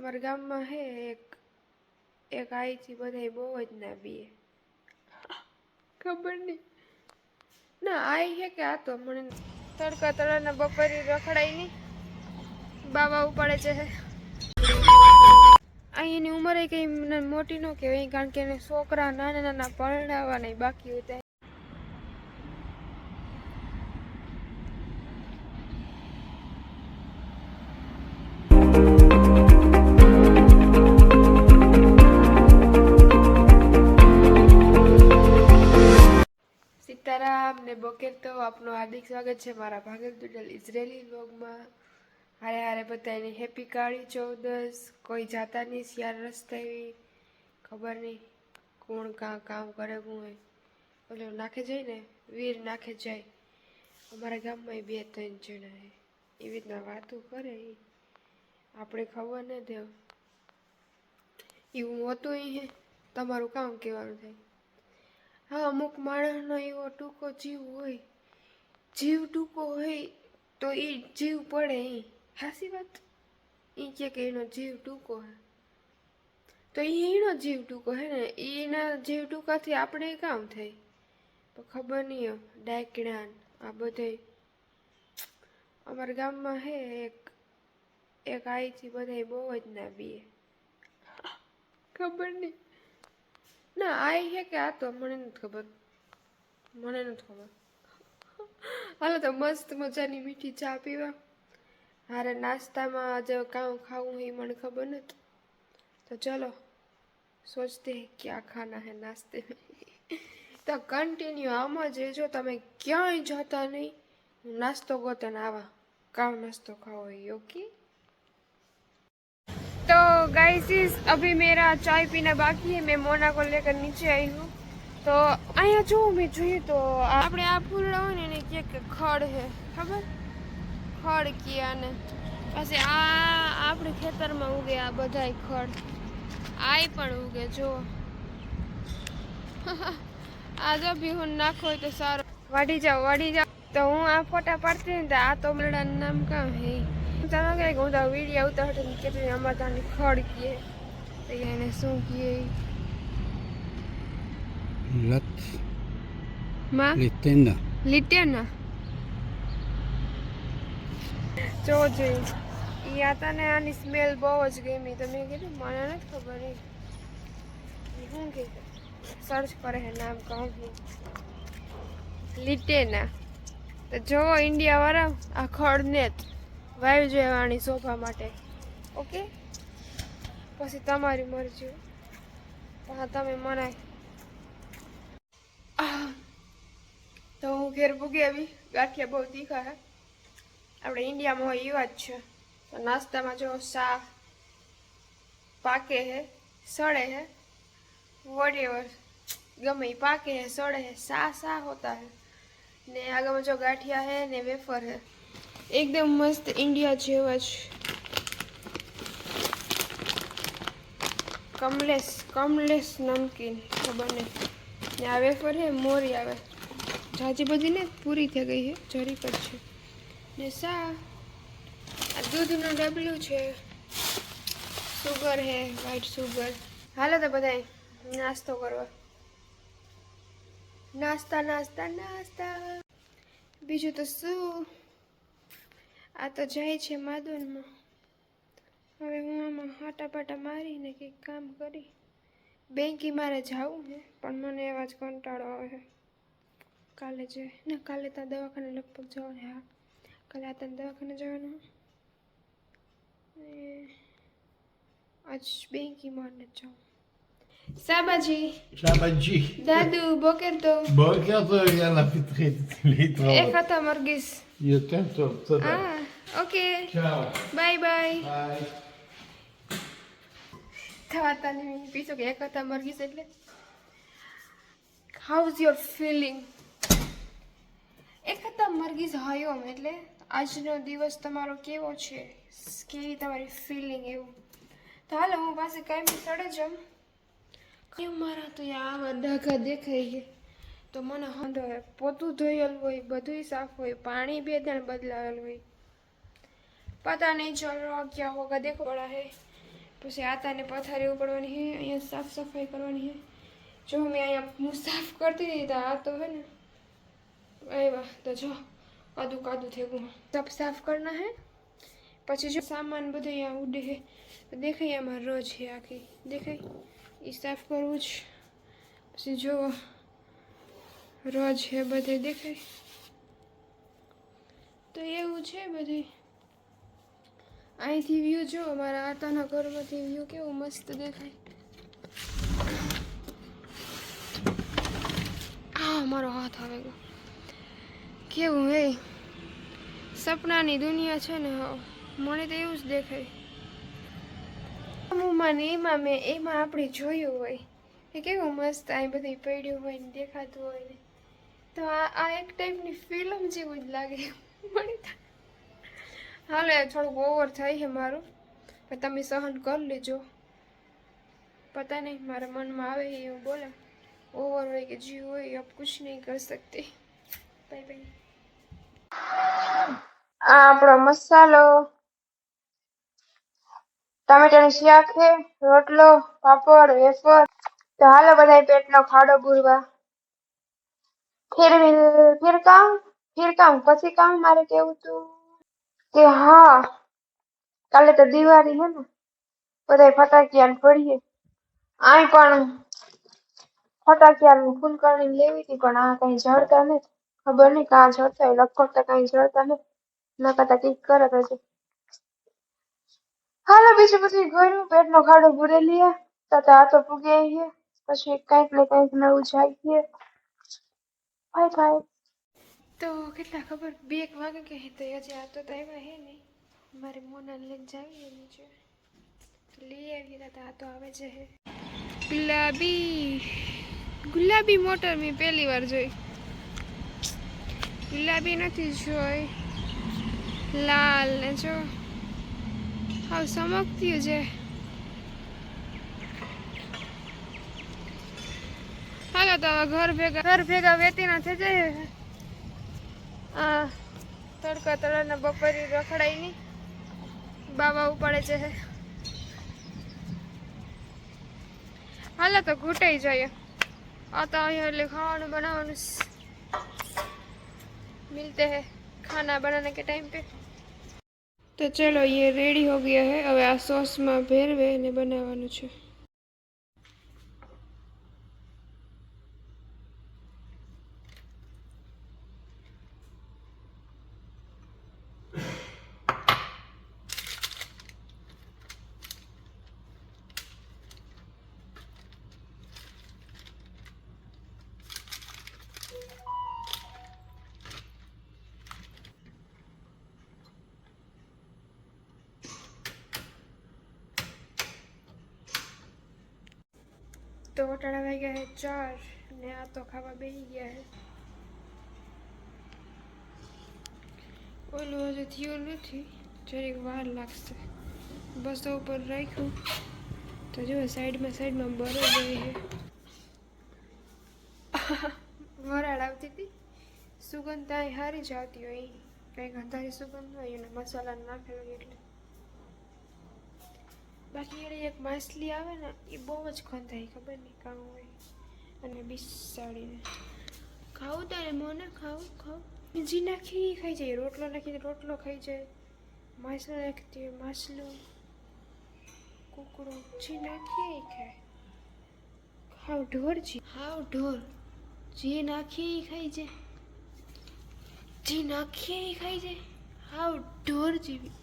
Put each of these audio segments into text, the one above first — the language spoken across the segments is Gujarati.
અમારા ગામમાં હે એક આઈથી બધા બહુ જ ના બીએ. ખબર નહીં ના આઈ હે કે આ તો મને તડકા તળાના બપોરી રખડાય નહીં. બાવા ઉપાડે છે અહીંની ઉંમરે કઈ મોટી ન કહેવાય, કારણ કે એને છોકરા નાના નાના પરણાવવા નહીં બાકી હોતા. સીતારામ ને બોકેર તો આપનું હાર્દિક સ્વાગત છે મારા ભાગલ ટુડલ ઇઝરાયલી વ્લોગમાં. હારે હારે બધાને હેપી કાળી ચૌદસ. કોઈ જાતા નહીં શિયાર રસ્તા એવી ખબર નહીં કોણ કામ કરે હું હોય. ઓલો નાખે જાય ને વીર નાખે જાય. અમારા ગામમાં 2-3 જણા હે એવી રીતના વાતો કરે. આપણે ખબર ન દેવ એવું હોતું હે. તમારું કામ કહેવાનું થાય. હા, અમુક માણસનો એવો ટૂંકો જીવ હોય, જીવ ટૂંકો હોય તો એ જીવ પડે. એ સાચી વાત. એ કે એનો જીવ ટૂંકો હે તો એનો જીવ ટૂંકો હે ને, એના જીવ ટૂંકાથી આપણે કામ થાય. તો ખબર નહીં ડાયકણા આ બધે અમારા ગામમાં હે એક આઈથી બધા બહુ જ ના બીએ. ખબર નહીં ના આઈ હે કે આ તો મને નથી ખબર. હાલો તો મસ્ત મજાની મીઠી ચા પીવા. હારે નાસ્તામાં આજે કામ ખાવું એ મને ખબર નથી. તો ચલો સોચતે હે ક્યાં ખાના હે નાસ્તે में. તો કન્ટિન્યુ આમાં જ જો તમે ક્યાંય જતા નહીં. નાસ્તો ગોતન આવા કામ નાસ્તો ખાओ ओके. तो गाइस अभी मेरा चाय पीना बाकी है. मैं मोना को लेकर नीचे आई हूँ. तो અહીંયા જો મેં જોઈએ તો આપણે આ ફૂલડા હોય ને એને કે ખડ હે ખબર. ખડ કિયા ને પછી આ આપણે ખેતરમાં ઉગે આ બધાય ખડ. આય પણ ઉગે જો. આ જો બિહુન નાખો હોય તો સારું. વાડી જાઓ. તો હું આ ફોટા પાડતી ને તો આ તો મરડાનું નામ કામ હે. તમે કઈ હું તો વિડીયો ઉતારતી ને કેટલી અમારે તાની ખડ કીએ તો એને શું કીએ લીટેના જો જોઈ એ હતા ને. આની સ્મેલ બહુ જ ગમી. તો મેં કીધું મને નથી ખબર એ શું કે સર્ચ કરે હે નામ કહું લીટેના. તો જો ઇન્ડિયા વાળા આ ખડને વાયુ જોવાની શોભા માટે. ઓકે પછી તમારી મરજી. હા તમે મને તો હું ઘેર ભૂગી આવી. ગાંઠિયા બહુ તીખા હે. આપણે ઇન્ડિયામાં હોય એવા જ છે. તો નાસ્તામાં જો સા પાકે હે સડે હે વોટેવર ગમે પાકે હે સડે હે સા હોતા હે. ને આગળમાં જો ગાંઠિયા હે ને વેફર હે એકદમ મસ્ત ઇન્ડિયા જેવા જ. કમલેશ નમકીન ખબર નહીં. ને આ વેફર હે મોરી આવે જાજી બધી ને પૂરી થઈ ગઈ છે જરીક જ છે. ને સા આ દૂધનું ડબલું છે. સુગર હે વ્હાઈટ સુગર. હાલો તો બધા નાસ્તો કરવા. નાસ્તા બીજું તો શું. આ તો જાય છે માદોનમાં. હવે હું આમાં હાટાપાટા મારીને કંઈક કામ કરી. બેંકી મારે જવું છે પણ મને એવા જ કંટાળો આવે. કાલે જાય ના કાલે ત્યાં દવાખાને લગભગ જવાનું. હા કાલે આ ત્યાં દવાખાને જવાનું. આજ બેંકી મારને જાઉં. Sabaji. Dadu, boker tov. Boker tov, yalla pitrit. איך אתה מרגיש? יותר טוב, תודה. אוקיי. צ'או. ביי ביי. ביי. אתה פיסו કે איך אתה מרגיש એટલે how's your feeling? איך אתה મરગીસ היום એટલે આજનો દિવસ તમારો કેવો છે, કેવી તમારી ફીલિંગ એવું. તો હાલો હું પાસે કાંઈ સડે જાઉં. મારા તો આવા ડાઘા દેખાય છે તો મને હંધો હોય. પોતું ધોયેલું હોય બધું સાફ હોય પાણી 2 દાણ બદલાવેલું હોય. પતા નહીં ચલ રહા ક્યાં હોગા દેખો પડા હે. પછી આતાને પથારી ઉપડવાની છે, અહીંયા સાફ સફાઈ કરવાની છે. જો મેં અહીંયા હું સાફ કરતી હતી તો આ તો હે ને આવ્યા તો જો કાદું કાદું થઈ ગયું. सब साफ करना है. પછી જો સામાન બધો અહીંયા ઉડે છે તો દેખાય આમાં રોજ છે આખી દેખાય એ સાફ કરવું જ. પછી જો રોજ છે બધે દેખાય તો એવું છે બધે. અહીંથી વ્યૂ જો અમારા આતાના ઘરમાંથી વ્યૂ કેવું મસ્ત દેખાય. આ મારો હાથ આવે ગયો. કેવું હે સપનાની દુનિયા છે ને. હા મને તો એવું જ દેખાય. એમાં આપણે જોયું હોય એ કેવું મસ્ત અહીં બધી પડ્યું હોય ને દેખાતું હોય ને તો આ એક ટાઈપની ફિલ્મ જેવું જ લાગે મને તો. હાલે થોડુંક ઓવર થાય છે મારું પણ તમે સહન કરી લેજો. પતા નહીં મારા મનમાં આવે એવું બોલે. ઓવર હોય કે જીવ હોય અબ કુછ નહીં કર सकते. Bye bye. આ આપણો મસાલો ટામેટાનું શાક છે, રોટલો, પાપડ, વેફર. તો હાલો બધા પેટનો ખાડો પૂરવા. फिर काम પછી કામ મારે કેવું તું કે હા કાલે તો દિવાળી હે ને બધા ફટાકિયા ફોડીએ. આય પણ ફટાકિયા ફૂલકણી લેવી હતી પણ આ કઈ જડતા નથી. ખબર નહીં કાં જડતા હોય લગભગ તો કઈ જડતા નથી. નકર તો કઈક કરત હશે. હાલો બીજું બધું ઘરનું પેટનો ખાડો પૂરે લઈએ તો આ તો પૂગે છે. પછી કંઈક ને કંઈક નવું જાગીએ. Bye bye. તો કેટલા ખબર 2 વાગે કે તો હજી આ તો આવ્યા હે નહીં. મારે મોના લઈને જાવી નીચે તો લઈ આવી તો આ તો આવે છે હે ગુલાબી મોટર મેં પહેલી વાર જોઈ. ગુલાબી નથી જોઈ લાલ ને જો હાવ ચમકતી છે. હાલો તો હવે ઘર ભેગા વેતી ના થઈ જાય. આ તડકા તળાના બપોરી રખડાઈ ની બાવા ઉપાડે છે. હાલો તો ઘૂટાઈ જાય. આ તો અહીંયા એટલે ખાવાનું બનાવવાનું मिलते हैं खाना बनाने के टाइम पे. तो चलो ये रेडी हो गया है. હવે આ સોસમાં ભેરવે ને બનાવવાનું છે. તો વટાણા વાગ્યા છે 4 ને આ તો ખાવા બેસી ગયા છે. ઓલું હજુ થયું નથી જરીક વાર લાગશે. બસ તો ઉપર રાખ્યું તો જો સાઈડમાં બરો ગઈ છે. વરાળ આવતી હતી સુગંધ ત્યાં સારી જ આવતી હોય કંઈક અંધારી સુગંધ હોય અને મસાલા નાખેલો એટલે. બાકી એને એક માછલી આવે ને એ બહુ જ ખંધાય ખબર નહીં કામ હોય અને બિસાડીને ખાવું તારે મોને ખાવું જી નાખી ખાઈ જાય. રોટલો નાખી રોટલો ખાઈ જાય. માછલું નાખતી માછલું કુકડો જી નાખીએ ખાય. હાવ ઢોર જે નાખીએ ખાઈ જાય. જે નાખીએ ખાઈ જાય. હાવ ઢોર જેવી.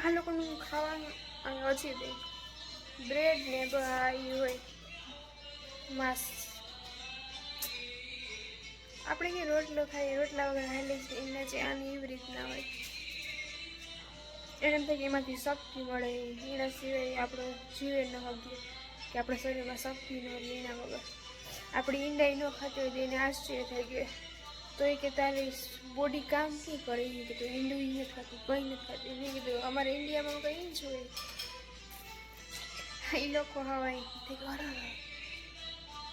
આ લોકોનું ખાવાનું અહીં ઓછી દે બ્રેડ ને ભાઈ હોય માંસ. આપણે કે રોટલો ખાઈએ રોટલા વગર હાલે છે એના જે આની એવી રીતના હોય. એને એમ થાય કે એમાંથી શક્તિ મળે એના સિવાય આપણો જીવે ન હગીએ કે આપણા શરીરમાં શક્તિ ન રહે એના વગર. આપણી ઈંડાઈ ન ખાતી હોય તો એને આશ્ચર્ય થઈ ગયું તો એ કે તારી બોડી કામ શું કરે એ કીધું ઈંડું નથી ખાતું કંઈ નથી ખાતું. એને કીધું અમારે ઇન્ડિયામાં કંઈ જ હોય. એ લોકો હવાય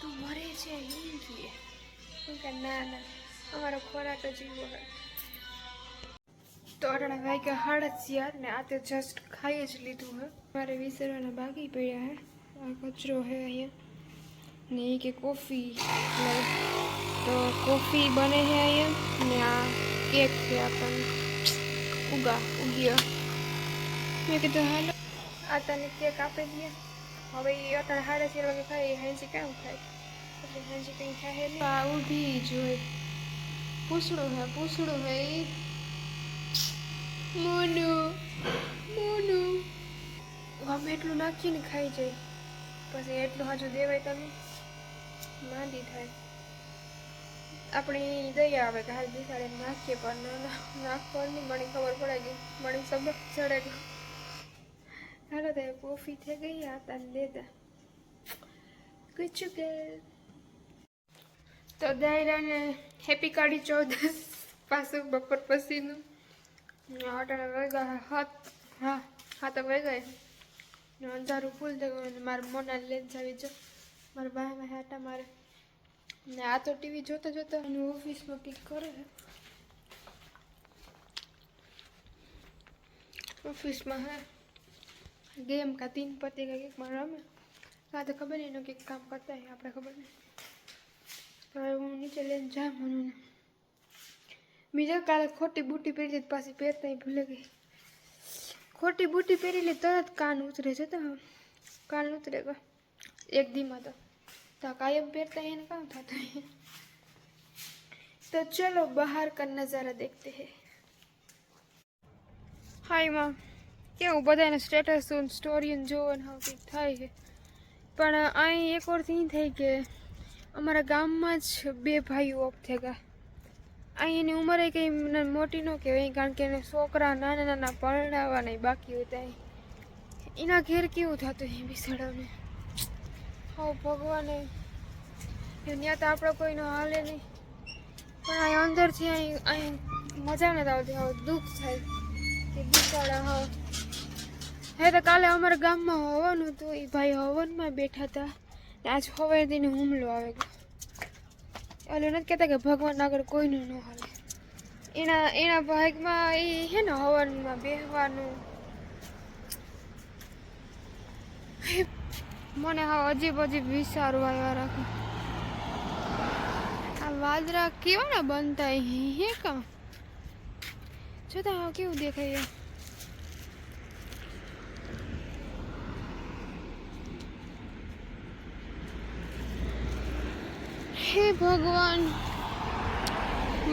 તું મરે છે એમ કહે કે ના ના અમારો ખોરાક જ એવો હોય. તો અટાણા વાગ્યા 11:30 ને આ તો જસ્ટ ખાઈ જ લીધું હે. મારે વિસરવાના બાકી પડ્યા હે. આ કચરો હે અહીંયા ને એ કે કોફી તો કોફી બને છે અહીંયા ને આ કેક છે આપણને ઉગ્યા મેં કીધું હાલો આ તને કેક આપી દઈએ. હવે એ અટાણા 11:30 વાગે ખાય હાંજી કેમ ખાય એટલે હાંજી કંઈ ખાય નહીં. આ ઊભી જોઈ પૂછડું હે એ મોનું ગમે એટલું નાખીને ખાઈ જાય પછી એટલું હાજુ દેવાય તમે માંદી થાય. આપણે દયા આવે કે હાલ બિસાડે નાખીએ પણ નાખવાની મને ખબર પડે ગઈ મને સબક ચડે ગયો. હાલો તો કોફી થઈ ગઈ હતા લેતા કુછું કે તો દાયરાને હેપી કાળી 14 પાછું બપોર પછીનું અટાણા વાગ્યા હા તો વાગ્યા અંધારું ફૂલ થઈ ગયું. મારા મોના લેન્સ આવી જો મારા ભાઈમાં હાટા મારે ને આ તો ટીવી જોતા જોતા એનું ઓફિસમાં કંઈક કરે ઓફિસમાં હે ગેમ કા 3 પતિ કા કંઈકમાં રમે કાં તો ખબર નહીં એનું કંઈક કામ કરતા હોય આપણે ખબર નહીં. તો હું નીચે લઈને જા મને બીજા કાલે ખોટી બૂટી પહેરી હતી પાછી પહેરતા ભૂલે ગઈ. ખોટી બૂટી પહેરી લે તરત કાન ઉતરે છે તો કાન ઉતરે ગયો એક દીમાં તો કાયમ પહેરતા એને કામ થતું. तो चलो बाहर का नज़ारा देखते हैं. हाय माँ કેવું બધાને સ્ટેટસ સ્ટોરી જોવાનું હા કંઈક થાય છે પણ અહીં એક વાર થઈ થઈ કે અમારા ગામમાં જ 2 ભાઈઓ ઓફ થઈ ગયા. અહીં એની ઉંમરે કંઈ મોટી ન કહેવાય કારણ કે એને છોકરા નાના નાના પરણાવવા નહીં બાકી હોતા એના ઘેર કેવું થતું એ બિસાડાને હા ભગવાને ત્યાં તો આપણે કોઈનો હાલે નહીં પણ અહીં અંદરથી અહીં મજા નથી આવતી હવે દુઃખ થાય કે બિસાડા હા હે તો કાલે અમારા ગામમાં હવન હતું એ ભાઈ હવનમાં બેઠા હતા ને આજ હવે તેને હુમલો આવે ગયો. એટલે નથી કહેતા કે ભગવાન આગળ કોઈનું ન હાલે એના ભાગમાં એ હે ને હવનમાં બેહવાનું મને હા અજીબ વિચારો આવ્યા રાખે. આ વાદળા કેવા ને બનતા હે કાં જોતા હા કેવું દેખાય. હે ભગવાન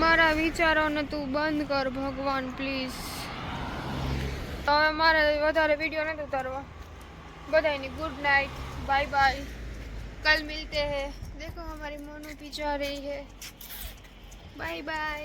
મારા વિચારોને તું બંધ કર ભગવાન પ્લીઝ. હવે મારે વધારે વિડીયો નથી ઉતારવા. બધાની गुड नाइट बाय बाय कल मिलते हैं. देखो हमारी मोनू भी जा रही है. Bye bye.